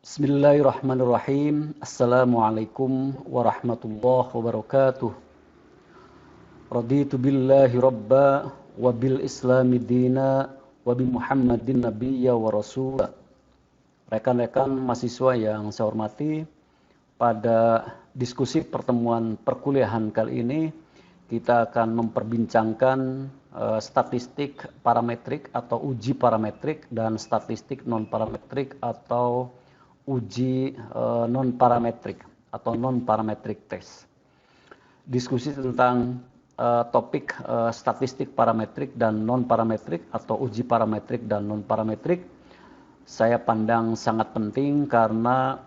Bismillahirrahmanirrahim. Assalamualaikum warahmatullahi wabarakatuh. Raditu billahi rabba wa bil islami dina wa bi Muhammadin nabiyya wa rasula. Rekan-rekan mahasiswa yang saya hormati, pada diskusi pertemuan perkuliahan kali ini kita akan memperbincangkan statistik parametrik atau uji parametrik dan statistik non parametrik atau uji non parametrik atau non parametrik test. Diskusi tentang topik statistik parametrik dan non parametrik atau uji parametrik dan non parametrik saya pandang sangat penting karena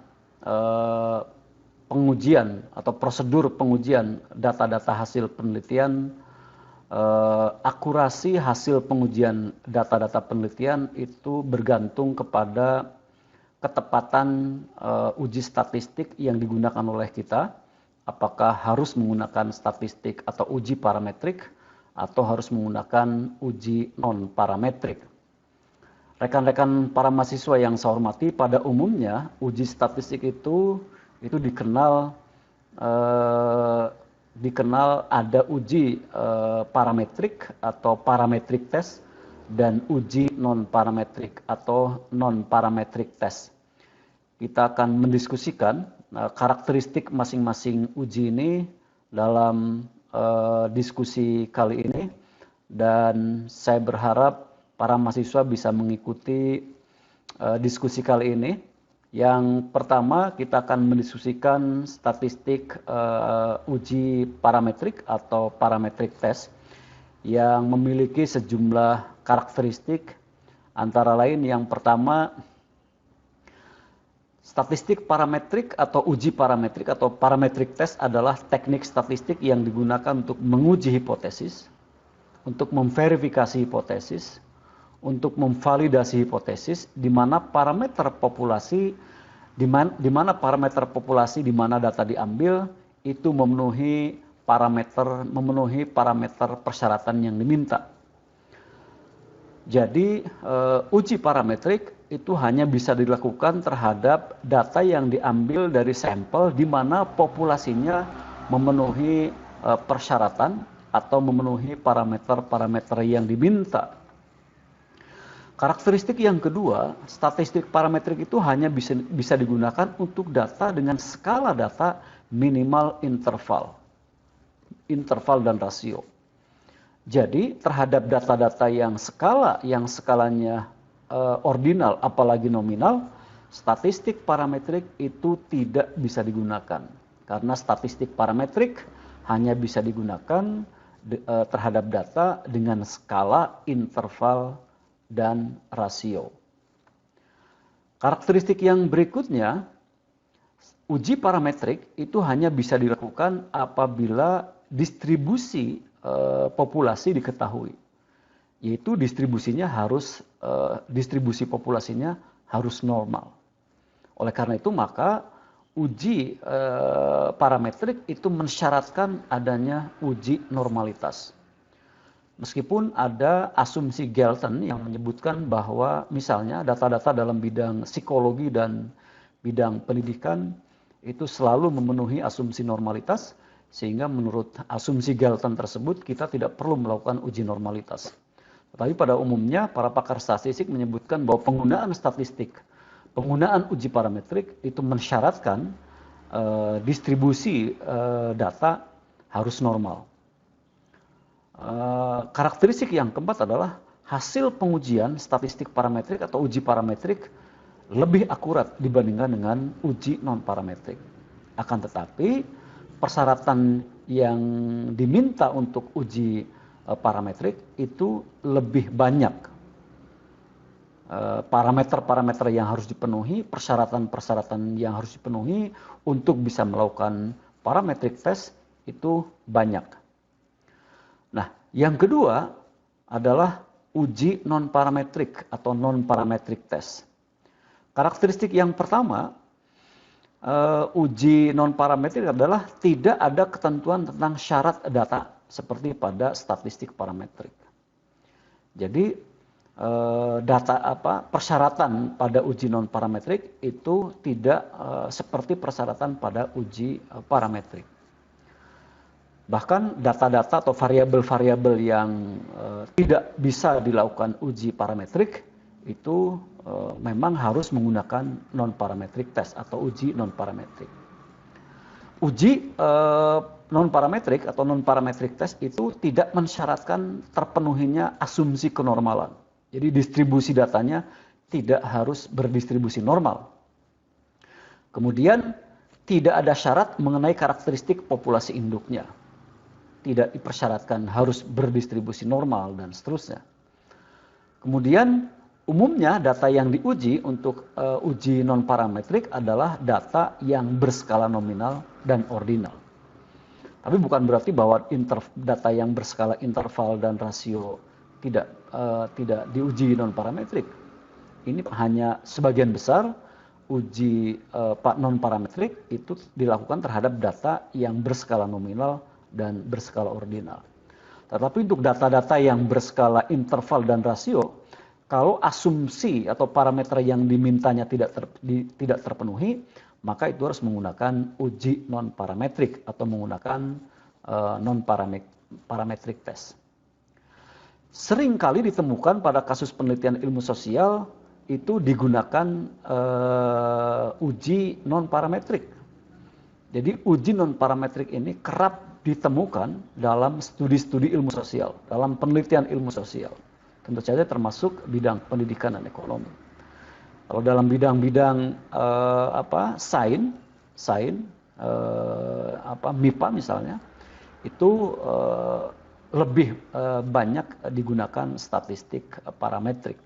pengujian atau prosedur pengujian data-data hasil penelitian, akurasi hasil pengujian data-data penelitian itu bergantung kepada ketepatan uji statistik yang digunakan oleh kita. Apakah harus menggunakan statistik atau uji parametrik atau harus menggunakan uji non parametrik. Rekan-rekan para mahasiswa yang saya hormati, pada umumnya uji statistik itu dikenal ada uji parametrik atau parametric test dan uji non parametrik atau non parametric test. Kita akan mendiskusikan karakteristik masing-masing uji ini dalam diskusi kali ini, dan saya berharap para mahasiswa bisa mengikuti diskusi kali ini. Yang pertama, kita akan mendiskusikan statistik uji parametrik atau parametric test yang memiliki sejumlah karakteristik, antara lain yang pertama, statistik parametrik atau uji parametrik atau parametric test adalah teknik statistik yang digunakan untuk menguji hipotesis, untuk memverifikasi hipotesis, untuk memvalidasi hipotesis di mana parameter populasi di mana data diambil itu memenuhi parameter persyaratan yang diminta. Jadi uji parametrik itu hanya bisa dilakukan terhadap data yang diambil dari sampel di mana populasinya memenuhi persyaratan atau memenuhi parameter-parameter yang diminta. Karakteristik yang kedua, statistik parametrik itu hanya bisa digunakan untuk data dengan skala data minimal interval dan rasio. Jadi terhadap data-data yang skalanya ordinal apalagi nominal, statistik parametrik itu tidak bisa digunakan. Karena statistik parametrik hanya bisa digunakan terhadap data dengan skala interval dan rasio. Karakteristik yang berikutnya, uji parametrik itu hanya bisa dilakukan apabila distribusi populasi diketahui, yaitu distribusi populasinya harus normal. Oleh karena itu maka uji parametrik itu mensyaratkan adanya uji normalitas. Meskipun ada asumsi Galton yang menyebutkan bahwa misalnya data-data dalam bidang psikologi dan bidang pendidikan itu selalu memenuhi asumsi normalitas, sehingga menurut asumsi Galton tersebut kita tidak perlu melakukan uji normalitas. Tetapi pada umumnya para pakar statistik menyebutkan bahwa penggunaan uji parametrik itu mensyaratkan distribusi data harus normal. Karakteristik yang keempat adalah hasil pengujian statistik parametrik atau uji parametrik lebih akurat dibandingkan dengan uji non parametrik. Akan tetapi persyaratan yang diminta untuk uji parametrik itu lebih banyak. Parameter-parameter yang harus dipenuhi, persyaratan-persyaratan yang harus dipenuhi untuk bisa melakukan parametric test itu banyak. Nah, yang kedua adalah uji non parametrik atau non parametric test. Karakteristik yang pertama, uji non parametrik adalah tidak ada ketentuan tentang syarat data seperti pada statistik parametrik. Jadi persyaratan pada uji non parametrik itu tidak seperti persyaratan pada uji parametrik. Bahkan data-data atau variabel-variabel yang tidak bisa dilakukan uji parametrik itu memang harus menggunakan non-parametric test atau uji non-parametrik. Uji non-parametrik atau non-parametric test itu tidak mensyaratkan terpenuhinya asumsi kenormalan. Jadi distribusi datanya tidak harus berdistribusi normal. Kemudian tidak ada syarat mengenai karakteristik populasi induknya. Tidak dipersyaratkan harus berdistribusi normal dan seterusnya. Kemudian umumnya data yang diuji untuk uji non-parametrik adalah data yang berskala nominal dan ordinal. Tapi bukan berarti bahwa data yang berskala interval dan rasio tidak diuji non-parametrik. Ini hanya sebagian besar uji non-parametrik itu dilakukan terhadap data yang berskala nominal dan berskala ordinal. Tetapi untuk data-data yang berskala interval dan rasio, kalau asumsi atau parameter yang dimintanya tidak terpenuhi, maka itu harus menggunakan uji non-parametrik atau menggunakan non-parametric test. Sering kali ditemukan pada kasus penelitian ilmu sosial itu digunakan uji non-parametrik. Jadi uji non-parametrik ini kerap ditemukan dalam studi-studi ilmu sosial, dalam penelitian ilmu sosial. Tentu saja termasuk bidang pendidikan dan ekonomi. Kalau dalam bidang-bidang MIPA misalnya, itu lebih banyak digunakan statistik parametrik.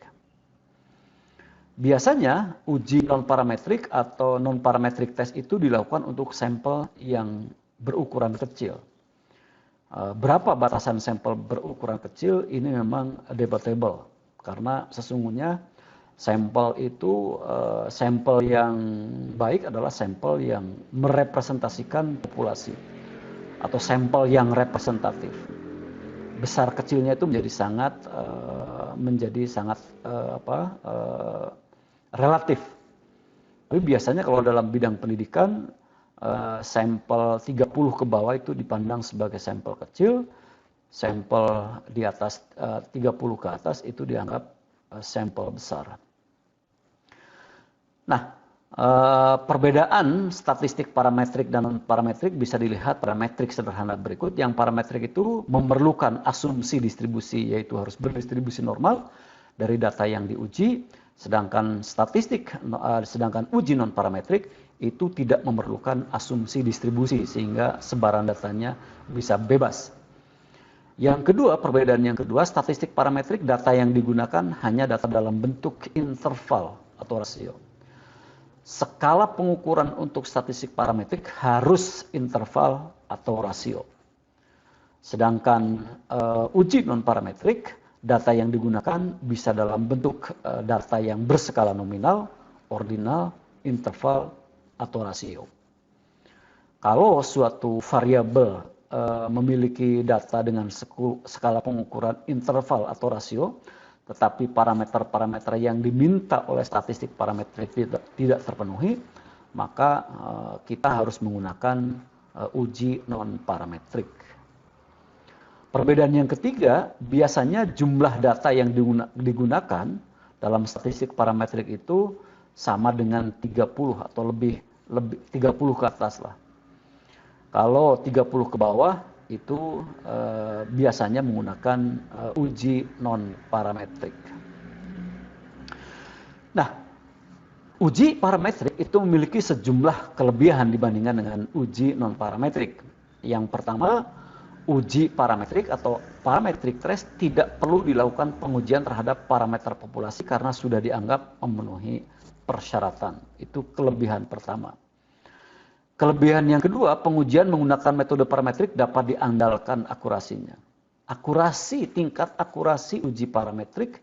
Biasanya uji non-parametrik atau non-parametric test itu dilakukan untuk sampel yang berukuran kecil. Berapa batasan sampel berukuran kecil ini memang debatable karena sesungguhnya sampel itu sampel yang baik adalah sampel yang merepresentasikan populasi atau sampel yang representatif. Besar kecilnya itu menjadi sangat relatif. Tapi biasanya kalau dalam bidang pendidikan sampel 30 ke bawah itu dipandang sebagai sampel kecil, sampel di atas 30 ke atas itu dianggap sampel besar. Nah, perbedaan statistik parametrik dan non-parametrik bisa dilihat pada metrik sederhana berikut. Yang parametrik itu memerlukan asumsi distribusi, yaitu harus berdistribusi normal dari data yang diuji, sedangkan uji non-parametrik itu tidak memerlukan asumsi distribusi sehingga sebaran datanya bisa bebas. Yang kedua, perbedaan yang kedua, statistik parametrik data yang digunakan hanya data dalam bentuk interval atau rasio. Skala pengukuran untuk statistik parametrik harus interval atau rasio. Sedangkan uji non-parametrik, data yang digunakan bisa dalam bentuk data yang berskala nominal, ordinal, interval, atau rasio. Kalau suatu variabel memiliki data dengan skala pengukuran interval atau rasio, tetapi parameter-parameter yang diminta oleh statistik parametrik tidak terpenuhi, maka kita harus menggunakan uji non-parametrik. Perbedaan yang ketiga, biasanya jumlah data yang digunakan dalam statistik parametrik itu sama dengan 30 atau lebih 30 ke atas lah. Kalau 30 ke bawah itu biasanya menggunakan uji non-parametrik. Nah, uji parametrik itu memiliki sejumlah kelebihan dibandingkan dengan uji non-parametrik. Yang pertama, uji parametrik atau parametric test tidak perlu dilakukan pengujian terhadap parameter populasi karena sudah dianggap memenuhi persyaratan. Itu kelebihan pertama. Kelebihan yang kedua, pengujian menggunakan metode parametrik dapat diandalkan akurasinya. Tingkat akurasi uji parametrik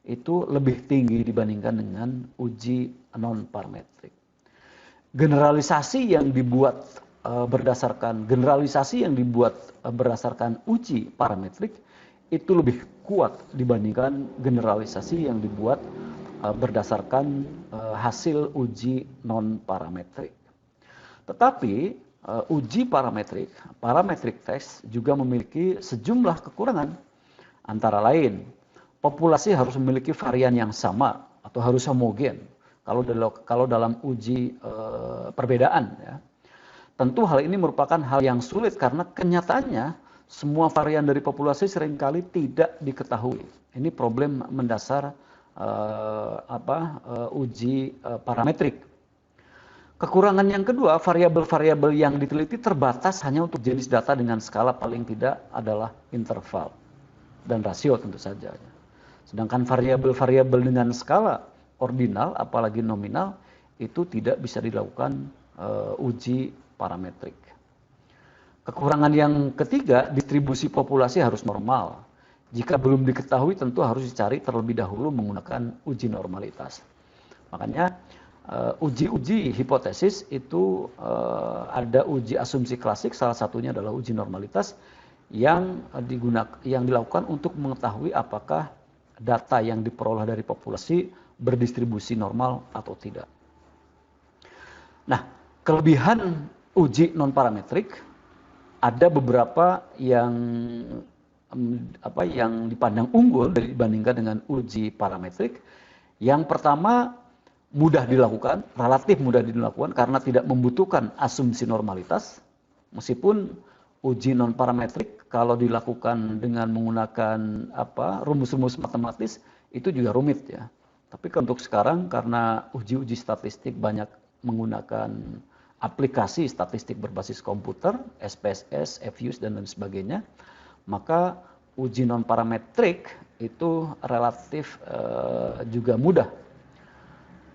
itu lebih tinggi dibandingkan dengan uji non-parametrik. Generalisasi yang dibuat berdasarkan uji parametrik itu lebih kuat dibandingkan generalisasi yang dibuat berdasarkan hasil uji non-parametrik. Tetapi uji parametric test juga memiliki sejumlah kekurangan. Antara lain, populasi harus memiliki varian yang sama atau harus homogen. Kalau dalam uji perbedaan, ya. Tentu hal ini merupakan hal yang sulit karena kenyataannya semua varian dari populasi seringkali tidak diketahui. Ini problem mendasar uji parametrik. Kekurangan yang kedua, variabel-variabel yang diteliti terbatas hanya untuk jenis data dengan skala paling tidak adalah interval dan rasio tentu saja. Sedangkan variabel-variabel dengan skala ordinal, apalagi nominal, itu tidak bisa dilakukan uji parametrik. Kekurangan yang ketiga, distribusi populasi harus normal. Jika belum diketahui, tentu harus dicari terlebih dahulu menggunakan uji normalitas. Makanya uji-uji hipotesis itu ada uji asumsi klasik, salah satunya adalah uji normalitas yang dilakukan untuk mengetahui apakah data yang diperoleh dari populasi berdistribusi normal atau tidak. Nah, kelebihan uji non-parametrik ada beberapa yang dipandang unggul dibandingkan dengan uji parametrik. Yang pertama, mudah dilakukan, relatif mudah dilakukan karena tidak membutuhkan asumsi normalitas. Meskipun uji non-parametrik kalau dilakukan dengan menggunakan rumus-rumus matematis itu juga rumit, ya. Tapi untuk sekarang karena uji-uji statistik banyak menggunakan aplikasi statistik berbasis komputer, SPSS, FUS dan lain sebagainya, maka uji non-parametrik itu relatif juga mudah.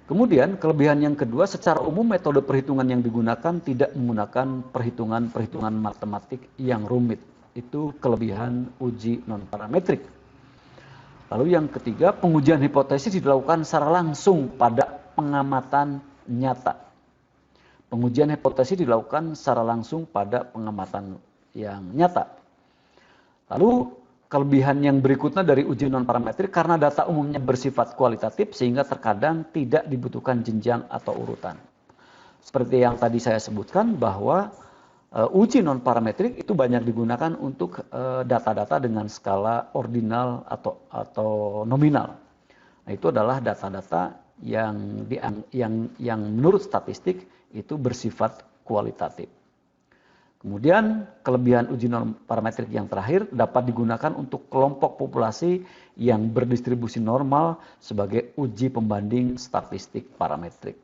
Kemudian kelebihan yang kedua, secara umum metode perhitungan yang digunakan tidak menggunakan perhitungan matematik yang rumit. Itu kelebihan uji non-parametrik. Lalu yang ketiga, pengujian hipotesis dilakukan secara langsung pada pengamatan nyata. Pengujian hipotesis dilakukan secara langsung pada pengamatan yang nyata. Lalu kelebihan yang berikutnya dari uji non-parametrik karena data umumnya bersifat kualitatif sehingga terkadang tidak dibutuhkan jenjang atau urutan. Seperti yang tadi saya sebutkan bahwa uji non-parametrik itu banyak digunakan untuk data-data dengan skala ordinal atau nominal. Nah, itu adalah data-data yang menurut statistik itu bersifat kualitatif. Kemudian kelebihan uji non-parametrik yang terakhir dapat digunakan untuk kelompok populasi yang berdistribusi normal sebagai uji pembanding statistik parametrik.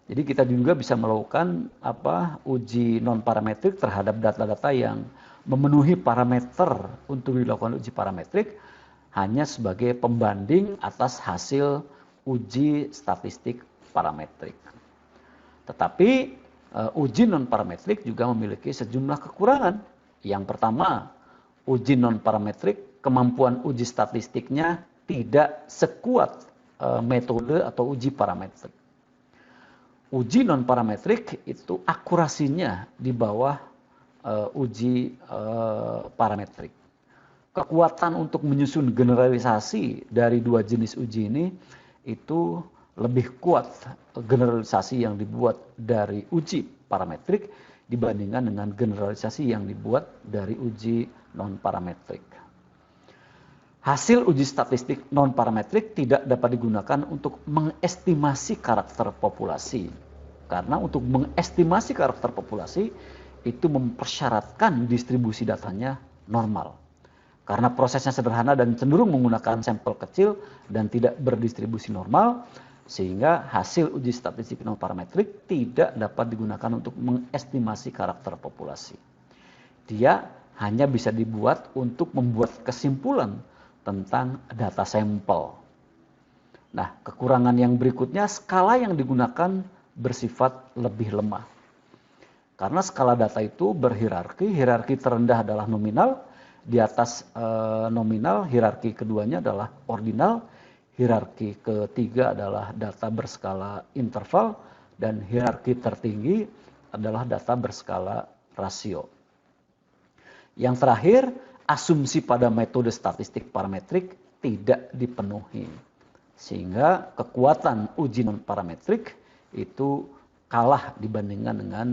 Jadi kita juga bisa melakukan uji non-parametrik terhadap data-data yang memenuhi parameter untuk dilakukan uji parametrik hanya sebagai pembanding atas hasil uji statistik parametrik. Tetapi uji non-parametrik juga memiliki sejumlah kekurangan. Yang pertama, uji non-parametrik, kemampuan uji statistiknya tidak sekuat metode atau uji parametrik. Uji non-parametrik itu akurasinya di bawah uji parametrik. Kekuatan untuk menyusun generalisasi dari dua jenis uji ini itu lebih kuat generalisasi yang dibuat dari uji parametrik dibandingkan dengan generalisasi yang dibuat dari uji non-parametrik. Hasil uji statistik non-parametrik tidak dapat digunakan untuk mengestimasi karakter populasi. Karena untuk mengestimasi karakter populasi itu mempersyaratkan distribusi datanya normal. Karena prosesnya sederhana dan cenderung menggunakan sampel kecil dan tidak berdistribusi normal, sehingga hasil uji statistik non-parametrik tidak dapat digunakan untuk mengestimasi karakter populasi. Dia hanya bisa dibuat untuk membuat kesimpulan tentang data sampel. Nah, kekurangan yang berikutnya, skala yang digunakan bersifat lebih lemah. Karena skala data itu berhierarki, hierarki terendah adalah nominal, di atas nominal, hierarki keduanya adalah ordinal, hierarki ketiga adalah data berskala interval, dan hierarki tertinggi adalah data berskala rasio. Yang terakhir, asumsi pada metode statistik parametrik tidak dipenuhi. Sehingga kekuatan uji non parametrik itu kalah dibandingkan dengan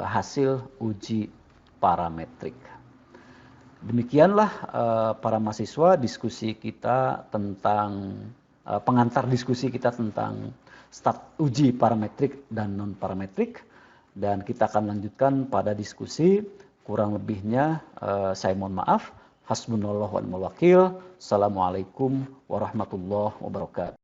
hasil uji parametrik. Demikianlah para mahasiswa diskusi kita tentang pengantar diskusi kita tentang uji parametrik dan non parametrik, dan kita akan lanjutkan pada diskusi. Kurang lebihnya saya mohon maaf. Hasbunallahu wa ni'mal wakil. Assalamualaikum warahmatullahi wabarakatuh.